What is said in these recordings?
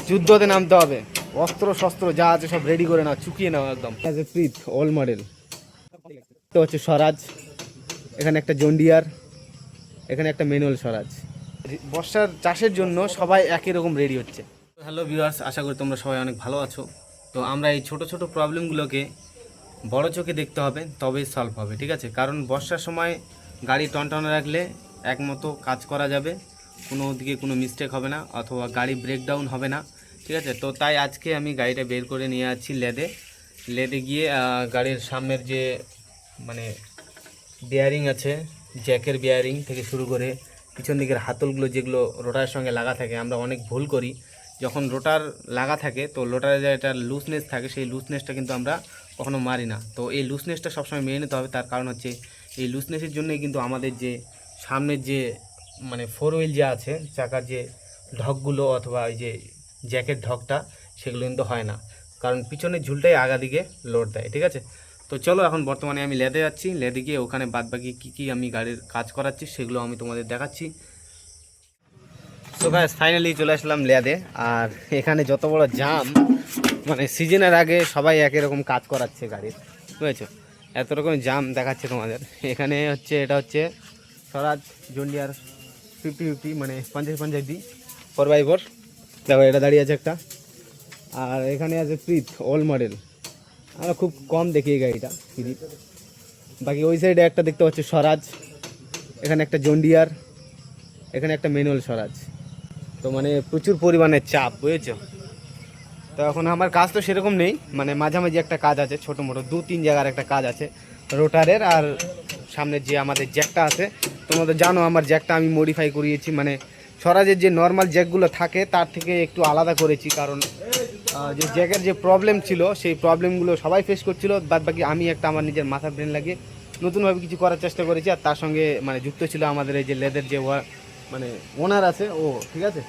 যুদ্ধতে নামতে হবে, অস্ত্র শস্ত্র যা আছে সব রেডি করে নাও, চুকিয়ে নাও একদম। As a pretty old model. তো হচ্ছে স্বরাজ, এখানে একটা জন্ডিয়ার, এখানে একটা ম্যানুয়াল স্বরাজ। বর্ষার চাষের জন্য সবাই একই রকম রেডি হচ্ছে। হ্যালো ভিউয়ার্স, আশা করি তোমরা সবাই অনেক ভালো আছো। তো আমরা এই ছোট ছোট প্রবলেমগুলোকে বড় চোখে দেখতে হবে, তবেই সলভ হবে, ঠিক আছে? কারণ বর্ষার সময় গাড়ি টনটনে রাখলে একমতো কাজ করা যাবে, কোনো দিকে কোনো মিস্টেক হবে না, অথবা গাড়ি ব্রেকডাউন হবে না, ঠিক আছে? তো তাই আজকে আমি গাড়িটা বের করে নিয়ে যাচ্ছি লেদে গিয়ে গাড়ির সামনের যে মানে বিয়ারিং আছে, জ্যাকের বিয়ারিং থেকে শুরু করে পিছন দিকের হাতলগুলো যেগুলো রোটারের সঙ্গে লাগা থাকে, আমরা অনেক ভুল করি। যখন রোটার লাগা থাকে তো রোটারে যে একটা লুজনেস থাকে, সেই লুজনেসটা কিন্তু আমরা কখনো মারি না। তো এই লুজনেসটা সবসময় মেনে নিতে হবে। তার কারণ হচ্ছে এই লুজনেসের জন্যই কিন্তু আমাদের যে সামনের যে মানে ফোর হুইল যে আছে, চাকার যে ঢকগুলো অথবা এই যে জ্যাকের ঢকটা, সেগুলো কিন্তু হয় না, কারণ পিছনের ঝুলটাই আগা দিকে লোড দেয়, ঠিক আছে? তো চলো, এখন বর্তমানে আমি লেদে যাচ্ছি, লেদে গিয়ে ওখানে বাদবাকি কী আমি গাড়ির কাজ করাচ্ছি সেগুলো আমি তোমাদের দেখাচ্ছি। সো গাইস, ফাইনালি চলে আসলাম লেদে। আর এখানে যত বড় জাম, মানে সিজনের আগে সবাই একই রকম কাজ করাচ্ছে গাড়ির, বুঝেছো? এত রকম জাম দেখাচ্ছে তোমাদের। এখানে হচ্ছে এটা হচ্ছে স্বরাজ জন্ডিয়ার 50-50, মানে 50-50 4x4। দেখো এটা দাঁড়িয়ে আছে একটা। আর এখানে আছে প্রীত ওল্ড মডেল। আমরা খুব কম দেখি এই গাড়িটা প্রীত। বাকি ওই সাইডে একটা দেখতে পাচ্ছি স্বরাজ, এখানে একটা জন্ডিয়ার, এখানে একটা ম্যানুয়াল স্বরাজ। তো মানে প্রচুর পরিমাণে চাপ, বুঝেছো? তো এখন আমার কাজ তো সেরকম নেই, মানে মাঝামাঝি একটা কাজ আছে, ছোটো মোটো 2-3 জায়গার একটা কাজ আছে রোটারের। আর সামনের যে আমাদের জ্যাকটা আছে, তোমরা জানো আমার জ্যাকটা আমি মডিফাই করিয়েছি, মানে স্বরাজের যে নর্মাল জ্যাকগুলো থাকে তার থেকে একটু আলাদা করেছি। কারণ যে জ্যাকের যে প্রবলেম ছিল, সেই প্রবলেমগুলো সবাই ফেস করছিল, বাদ বাকি আমি একটা আমার নিজের মাথা ব্রেন লাগিয়ে নতুনভাবে কিছু করার চেষ্টা করেছি। আর তার সঙ্গে মানে যুক্ত ছিল আমাদের এই যে লেদের যে মানে ওনার আছে, ও ঠিক আছে।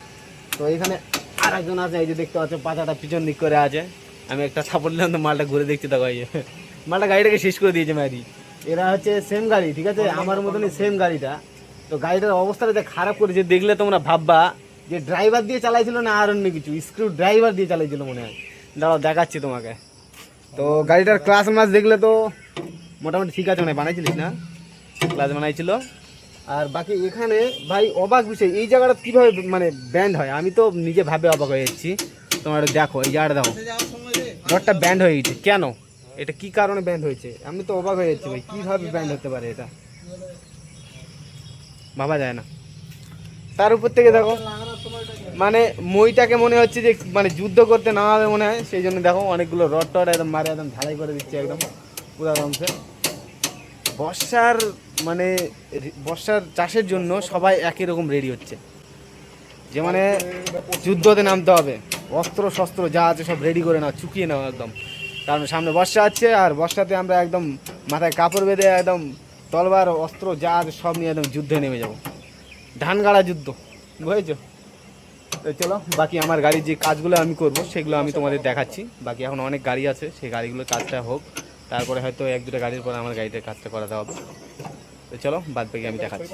তো এখানে আর একজন আছে, এই যে দেখতে পাচ্ছ পাতাটা পিছন দিক করে আছে। আমি একটা সাপোর্ট দিলাম তো মালটা ঘুরে দেখছি, দেখো এই মালটা গাড়িটাকে শেষ করে দিয়েছে ম্যারি। এরা হচ্ছে সেম গাড়ি, ঠিক আছে, আমার মতনই সেম গাড়িটা। তো গাড়িটার অবস্থাটা যে খারাপ করেছে দেখলে তোমরা ভাববা যে ড্রাইভার দিয়ে চালাইছিল না আর অন্য কিছু, স্ক্রু ড্রাইভার দিয়ে চালাইছিল মনে হয়। দাঁড়াও দেখাচ্ছি তোমাকে। তো গাড়িটার ক্লাস মাস দেখলে তো মোটামুটি ঠিক আছে, মানে বানাইছিলিস না, ক্লাস বানাইছিল। আর বাকি এখানে ভাই অবাক বিষয়, এই জায়গাটা কীভাবে মানে ব্যান্ড হয় আমি তো নিজে ভাবে অবাক হয়ে যাচ্ছি। তোমার দেখো এই জায়গাটা দেখো, রডটা ব্যান্ড হয়ে গেছে কেন, এটা কি কারণে ব্যান্ড হয়েছে আমি তো অবাক হয়ে যাচ্ছি ভাই, কীভাবে ব্যান্ড হতে পারে এটা ভাবা যায় না। তার উপর থেকে দেখো মানে মইটাকে মনে হচ্ছে যে মানে যুদ্ধ করতে না হবে মনে হয়, সেই জন্য দেখো অনেকগুলো রড টড একদম মারে একদম ঢালাই করে দিচ্ছে একদম পুরো অংশে। বর্ষার মানে বর্ষার চাষের জন্য সবাই একই রকম রেডি হচ্ছে, যে মানে যুদ্ধতে নামতে হবে, অস্ত্র শস্ত্র যা আছে সব রেডি করে নাও, চুকিয়ে নাও একদম। কারণ সামনে বর্ষা আছে, আর বর্ষাতে আমরা একদম মাথায় কাপড় বেঁধে একদম তলবার অস্ত্র যা আছে সব নিয়ে একদম যুদ্ধে নেমে যাব, ধান গাড়া যুদ্ধ, বুঝেছো? তো চলো, বাকি আমার গাড়ির যে কাজগুলো আমি করব সেগুলো আমি তোমাদের দেখাচ্ছি। বাকি এখন অনেক গাড়ি আছে, সেই গাড়িগুলোর কাজটা হোক, তারপরে হয়তো 1-2টা গাড়ির পরে আমার গাড়িটার কাজটা করাতে হবে। তো চলো বাদ বাকি আমি দেখাচ্ছি।